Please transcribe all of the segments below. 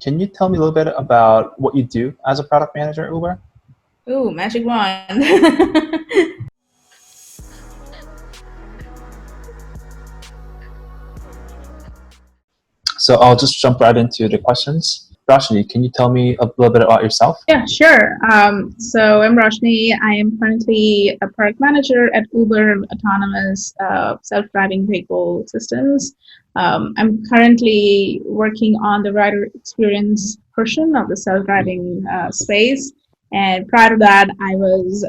can you tell me a little bit about what you do as a product manager at Uber? Ooh, magic wand. So I'll just jump right into the questions. Roshni, can you tell me a little bit about yourself? Yeah, sure. So I'm Roshni. I am currently a product manager at Uber Autonomous Self-Driving Vehicle Systems. I'm currently working on the rider experience portion of the self-driving space. And prior to that, I was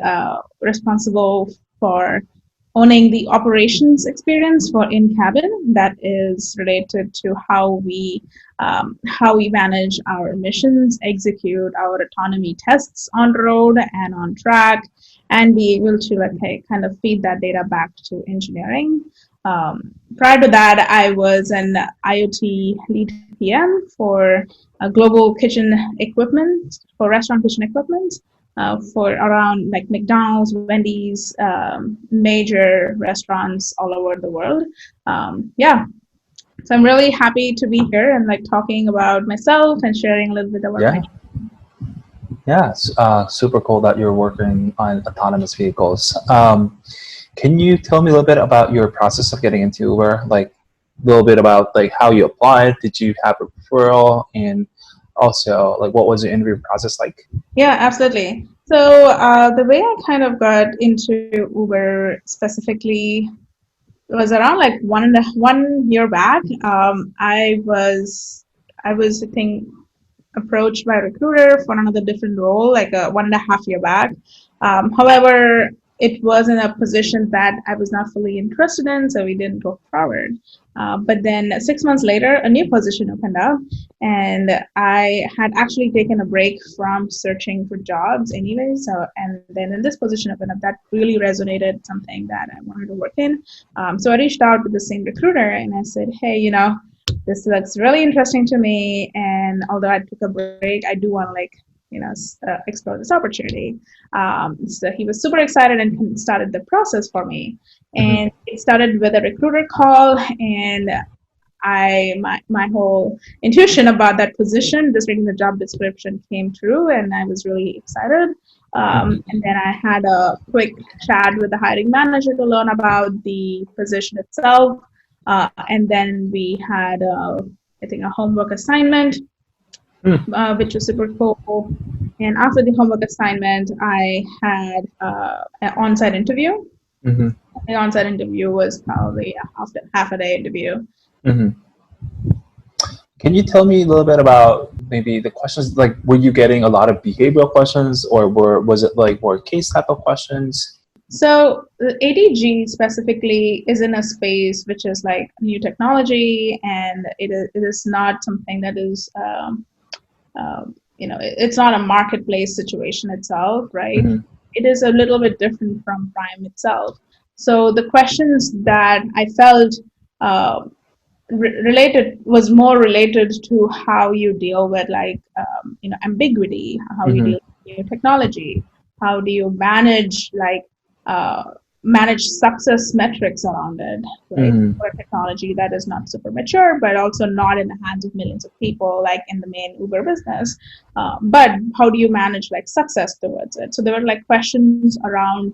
responsible for owning the operations experience for in-cabin that is related to how we manage our emissions, execute our autonomy tests on road and on track, and be able to kind of feed that data back to engineering. Prior to that, I was an IOT lead PM for global kitchen equipment, for restaurant kitchen equipment. For around like McDonald's, Wendy's, major restaurants all over the world. Yeah, so I'm really happy to be here and like talking about myself and sharing a little bit about my. Yeah, yeah, it's super cool that you're working on autonomous vehicles. Can you tell me a little bit about your process of getting into Uber? Like a little bit about like how you applied. Did you have a referral, and also like what was the interview process like? Yeah, absolutely. So the way I kind of got into Uber specifically was around like 1 year back. I was I think approached by a recruiter for another different role like 1.5 year back. However, it was in a position that I was not fully interested in, so we didn't go forward. But then 6 months later, a new position opened up, and I had actually taken a break from searching for jobs anyway. So, and then in this position opened up, that really resonated something that I wanted to work in. So I reached out to the same recruiter and I said, hey, this looks really interesting to me, and although I took a break, I do want to explore this opportunity. So he was super excited and started the process for me, Mm-hmm. and it started with a recruiter call. And my whole intuition about that position, just reading the job description, came true, and I was really excited. And then I had a quick chat with the hiring manager to learn about the position itself. And then we had, I think, a homework assignment, Mm-hmm. which was super cool. And after the homework assignment, I had an on-site interview. Mm-hmm. The on-site interview was probably a half a day interview. Mm-hmm. Can you tell me a little bit about maybe the questions? Like, were you getting a lot of behavioral questions, or was it like more case type of questions? So the ATG specifically is in a space which is like new technology, and it is not something that is it's not a marketplace situation itself, right? Mm-hmm. It is a little bit different from Prime itself. So the questions that I felt uh, related was more related to how you deal with ambiguity, how you Mm-hmm. deal with new technology, how do you manage uh, manage success metrics around it, right? Mm-hmm. For a technology that is not super mature, but also not in the hands of millions of people, like in the main Uber business. But how do you manage like success towards it? So there were like questions around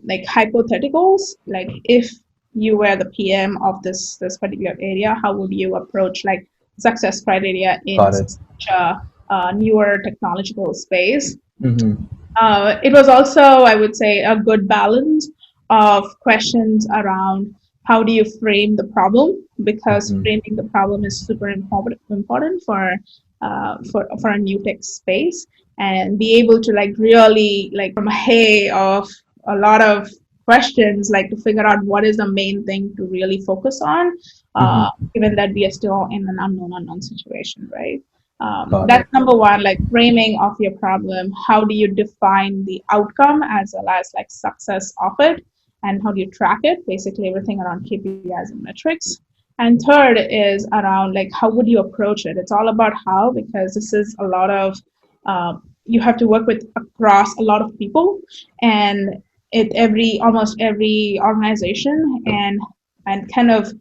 like hypotheticals, like if you were the PM of this particular area, how would you approach like success criteria in Got it. such a newer technological space? Mm-hmm. It was also, I would say, a good balance of questions around how do you frame the problem, because Mm-hmm. framing the problem is super important for a new tech space, and be able to like really like from a hay of a lot of questions, like to figure out what is the main thing to really focus on, Mm-hmm. given that we are still in an unknown situation, right? Got it. That's number one, like framing of your problem. How do you define the outcome as well as like success of it? And how do you track it? Basically, everything around KPIs and metrics. And third is around like how would you approach it? It's all about how, because this is a lot of you have to work with across a lot of people, and it every almost every organization, and kind of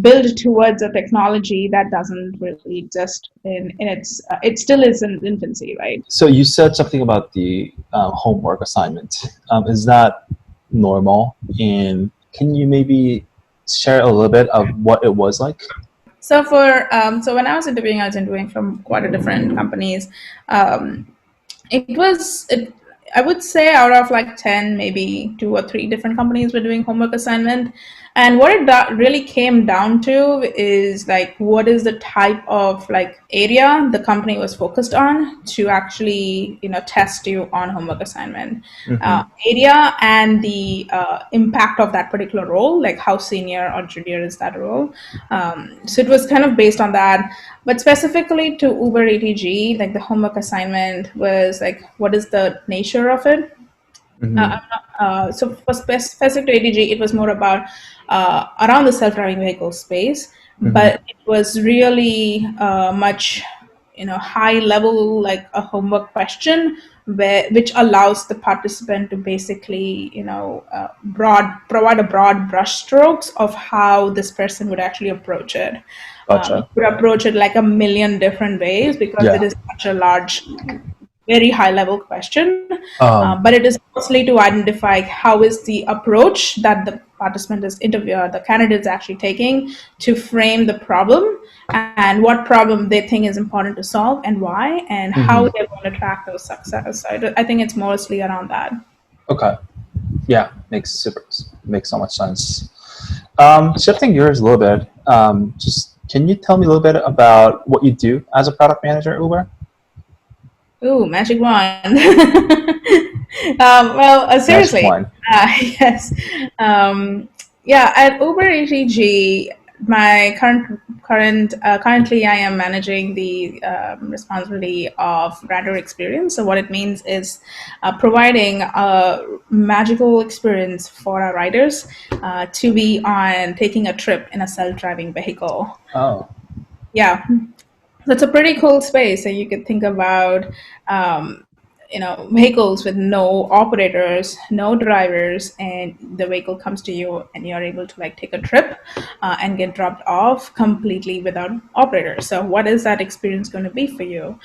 build towards a technology that doesn't really exist in its it still is in infancy, right? So you said something about the homework assignment. Is that normal? And can you maybe share a little bit of what it was like? So for so when I was interviewing from quite a different companies. It was it I would say out of like 10, maybe two or three different companies were doing homework assignment. And what it really came down to is like what is the type of like area the company was focused on to actually test you on homework assignment. Mm-hmm. Area and the impact of that particular role, like how senior or junior is that role. So it was kind of based on that. But specifically to Uber ATG, like the homework assignment was like, what is the nature of it? Mm-hmm. So for specific to ATG, it was more about around the self-driving vehicle space, Mm-hmm. but it was really much, high level, like a homework question, which allows the participant to basically, provide a broad brushstrokes of how this person would actually approach it. You Gotcha. could approach it like a million different ways because it Yeah. is such a large, very high level question, Um, but it is mostly to identify how is the approach that the participant is the candidate is actually taking to frame the problem and what problem they think is important to solve and why and how mhm. they're going to track those success. So I think it's mostly around that. Okay. Yeah, makes so much sense. Shifting gears a little bit, just can you tell me a little bit about what you do as a product manager at Uber? Ooh, magic wand. Well, Magic seriously, one. yes. Um, yeah, at Uber ATG, my currently I am managing the responsibility of rider experience. So what it means is providing a magical experience for our riders to be on taking a trip in a self-driving vehicle. Oh. Yeah, that's a pretty cool space. And you could think about, vehicles with no operators, no drivers, and the vehicle comes to you, and you're able to like take a trip and get dropped off completely without operators. So, what is that experience going to be for you?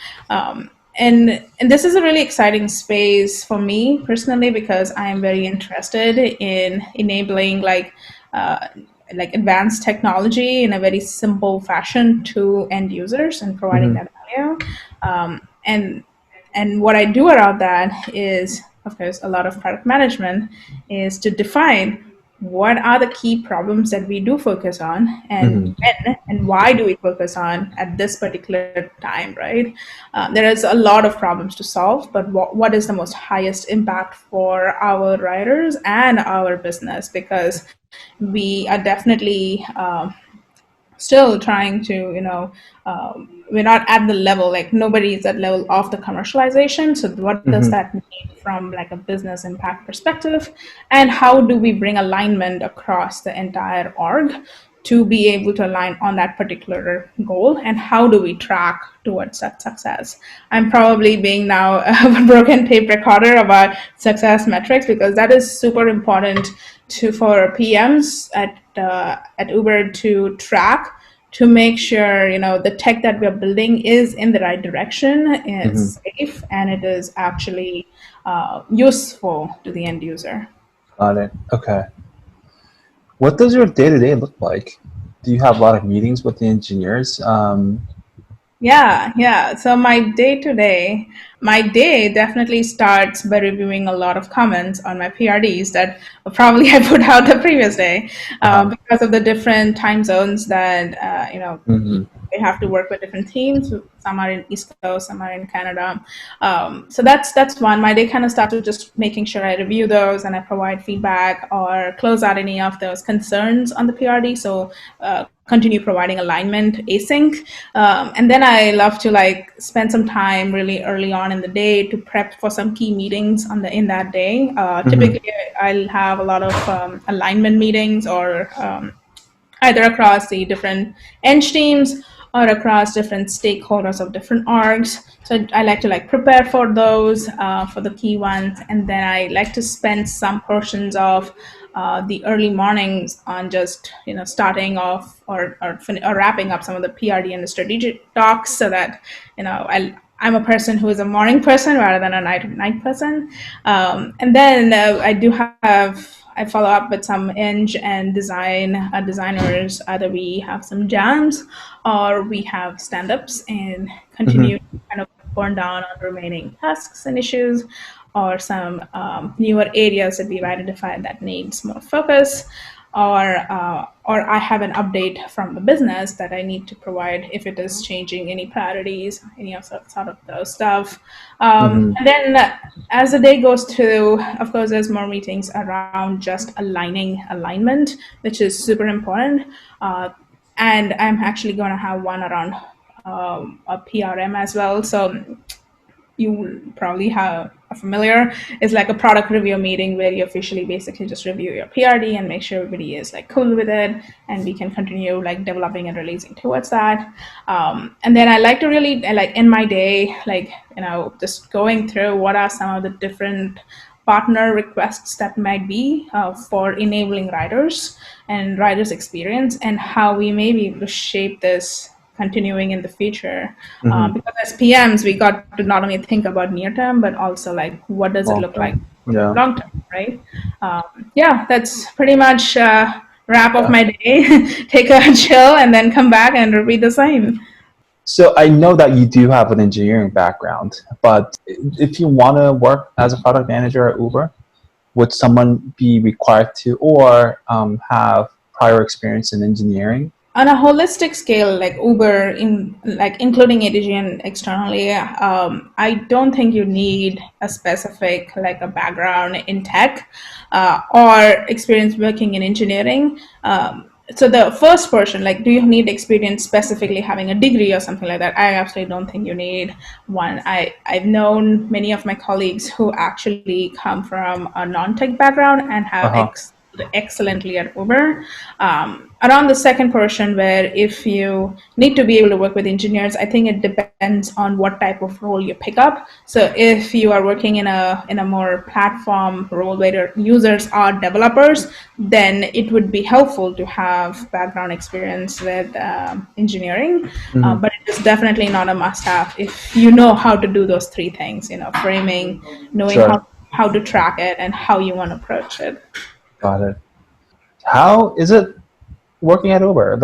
And this is a really exciting space for me personally because I am very interested in enabling uh, like advanced technology in a very simple fashion to end users and providing Hmm. that value. And what I do around that is, of course, a lot of product management is to define what are the key problems that we do focus on and Hmm. when and why do we focus on at this particular time, right? There is a lot of problems to solve, but what is the most highest impact for our riders and our business? Because we are definitely still trying to, we're not at the level, like nobody is at level of the commercialization. So what does Hmm. that mean from like a business impact perspective? And how do we bring alignment across the entire org to be able to align on that particular goal? And how do we track towards that success? I'm probably being now a broken tape recorder about success metrics because that is super important to for PMs at Uber to track to make sure the tech that we're building is in the right direction, Hmm. is safe, and it is actually useful to the end user. Got it. Okay. What does your day to day look like? Do you have a lot of meetings with the engineers? Yeah, yeah. So my day definitely starts by reviewing a lot of comments on my PRDs that probably I put out the previous day Uh-huh. because of the different time zones that Hmm. they have to work with different teams. Some are in East Coast, some are in Canada. So that's one. My day kind of starts with just making sure I review those and I provide feedback or close out any of those concerns on the PRD. So continue providing alignment async. And then I love to like spend some time really early on in the day to prep for some key meetings in that day. Hmm. Typically, I'll have a lot of alignment meetings or either across the different eng teams or across different stakeholders of different orgs. So I like to prepare for those, for the key ones, and then I like to spend some portions of the early mornings on just starting off or wrapping up some of the PRD and the strategic talks, so that I'm a person who is a morning person rather than a night person. And then I follow up with some eng and designers. Either we have some jams or we have stand-ups and continue Hmm. to kind of burn down on remaining tasks and issues, or some newer areas that we've identified that needs more focus, or I have an update from the business that I need to provide if it is changing any priorities, any of sort of those stuff. Hmm. And then as the day goes through, of course, there's more meetings around just aligning alignment, which is super important. And I'm actually going to have one around a PRM as well. So you probably have are familiar. It's like a product review meeting where you officially basically just review your PRD and make sure everybody is cool with it, and we can continue developing and releasing towards that. And then I like to really in my day, just going through what are some of the different partner requests that might be for enabling riders and riders experience, and how we may be able to shape this continuing in the future. Hmm. Because as PMs, we got to not only think about near term, but also what does it Long look like term. Yeah. long term, right? Yeah, that's pretty much wrap of Yeah. my day. Take a chill and then come back and repeat the same. So I know that you do have an engineering background, but if you want to work as a product manager at Uber, would someone be required to or have prior experience in engineering? On a holistic scale, like Uber, including ATG and externally, I don't think you need a specific a background in tech or experience working in engineering. So the first portion, do you need experience specifically having a degree or something like that? I absolutely don't think you need one. I've known many of my colleagues who actually come from a non-tech background and have Uh-huh. excellently at Uber. Around the second portion, where if you need to be able to work with engineers, I think it depends on what type of role you pick up. So if you are working in a more platform role where users are developers, then it would be helpful to have background experience with engineering. Hmm. But it is definitely not a must-have if you know how to do those three things. Framing, knowing Sure. how to track it, and how you want to approach it. Got it. How is it working at Uber?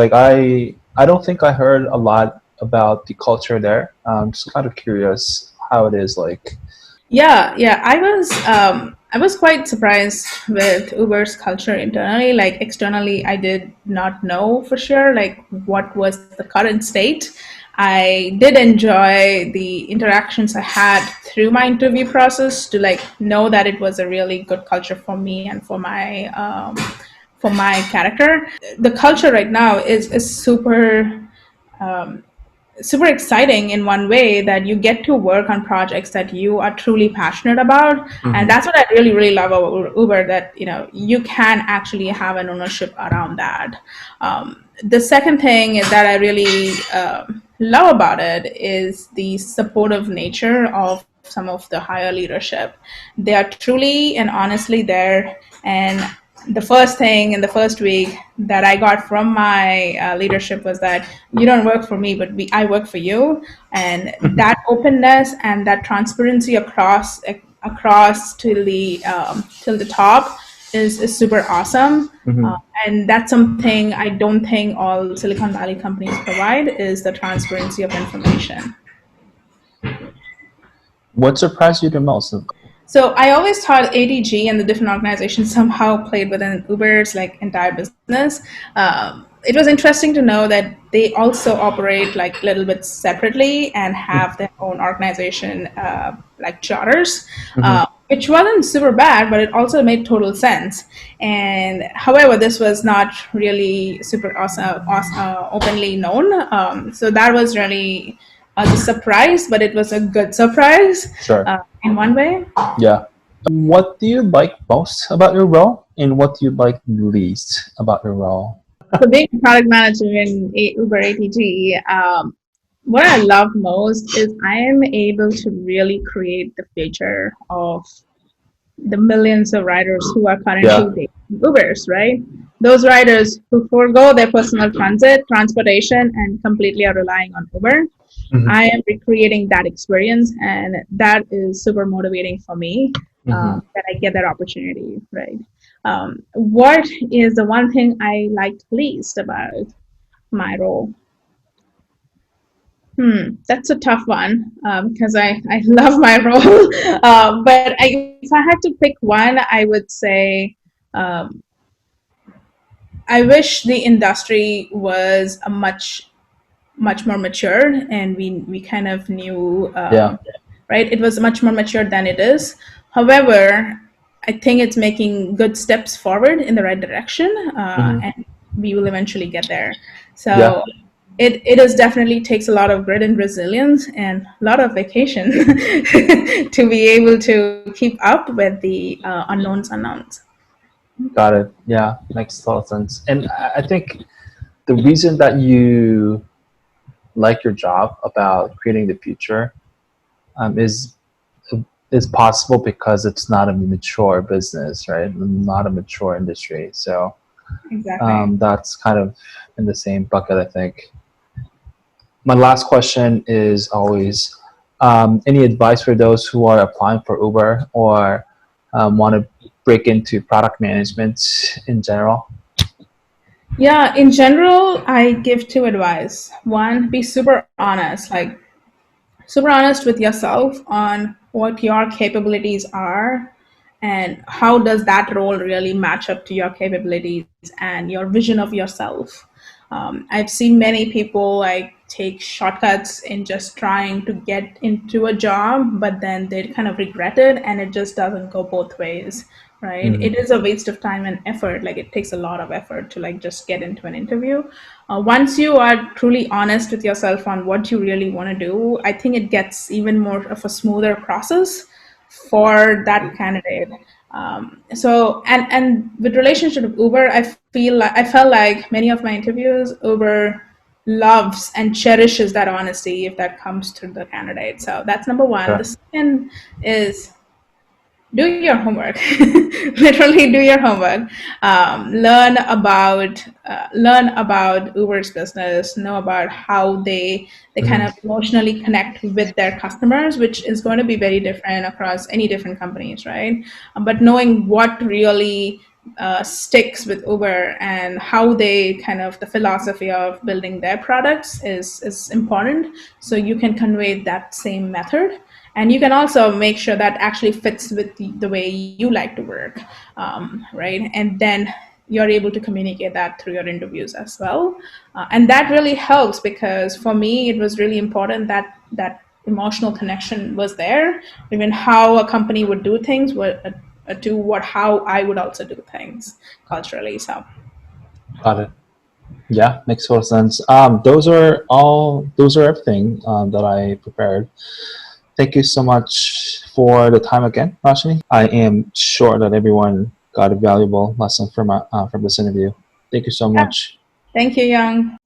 I don't think I heard a lot about the culture there. Just kind of curious how it is like. Yeah. I was quite surprised with Uber's culture internally. Externally, I did not know for sure what was the current state. I did enjoy the interactions I had through my interview process to know that it was a really good culture for me and for my character. The culture right now is super exciting in one way, that you get to work on projects that you are truly passionate about. And Mhm. that's what I really love about Uber, that you can actually have an ownership around that. The second thing that I really love about it is the supportive nature of some of the higher leadership. They are truly and honestly there. And the first thing in the first week that I got from my leadership was that you don't work for me, but I work for you. And that openness and that transparency across till the top is super awesome. Mhm. And that's something I don't think all Silicon Valley companies provide, is the transparency of information. What surprised you the most? So I always thought ATG and the different organizations somehow played within Uber's entire business. It was interesting to know that they also operate a little bit separately and have their own organization charters, Mhm. which wasn't super bad, but it also made total sense. And however, this was not really super openly known. So that was really the surprise, but it was a good surprise Sure. in one way. Yeah. What do you like most about your role, and what do you like least about your role? So being a product manager in Uber ATG, what I love most is I am able to really create the future of the millions of riders who are currently Yeah. taking Ubers, right? Those riders who forego their personal transportation, and completely are relying on Uber. Hmm. I am recreating that experience, and that is super motivating for me, Hmm. that I get that opportunity, right? What is the one thing I liked least about my role? That's a tough one, because I love my role. If I had to pick one, I would say um, I wish the industry was a much more matured, and we kind of knew, Yeah. right, it was much more matured than it is. However, I think it's making good steps forward in the right direction, Hmm. and we will eventually get there. Yeah. So it is definitely takes a lot of grit and resilience and a lot of vacation to be able to keep up with the unknowns. Got it. Yeah, makes a lot of sense. And I think the reason that you like your job about creating the future is possible because it's not a mature business, right? Not a mature industry. So Exactly. that's kind of in the same bucket, I think. My last question is always any advice for those who are applying for Uber or want to break into product management in general? Yeah, in general, I give two advice. One, be super honest, like super honest with yourself on what your capabilities are and how does that role really match up to your capabilities and your vision of yourself. I've seen many people like take shortcuts in just trying to get into a job, but then they kind of regret it, and it just doesn't go both ways, right? Mm-hmm. It is a waste of time and effort. Like, it takes a lot of effort to like just get into an interview. Once you are truly honest with yourself on what you really want to do, I think it gets even more of a smoother process for that candidate. And with relationship with Uber, I felt like many of my interviews, Uber loves and cherishes that honesty if that comes to the candidate. So that's number one. Okay. The second is do your homework. Literally do your homework. Learn about Uber's business, know about how they kind Mm-hmm. of emotionally connect with their customers, which is going to be very different across any different companies, right? But knowing what really sticks with Uber and how they kind of the philosophy of building their products is important, so you can convey that same method, and you can also make sure that actually fits with the way you like to work, right? And then you're able to communicate that through your interviews as well, and that really helps, because for me it was really important that that emotional connection was there, even how a company would do things to what how I would also do things culturally. So Got it. Yeah, makes total sense. Those are all. Those are everything that I prepared. Thank you so much for the time again, Rashni. I am sure that everyone got a valuable lesson from this interview. Thank you so yeah, much. thank you, Young.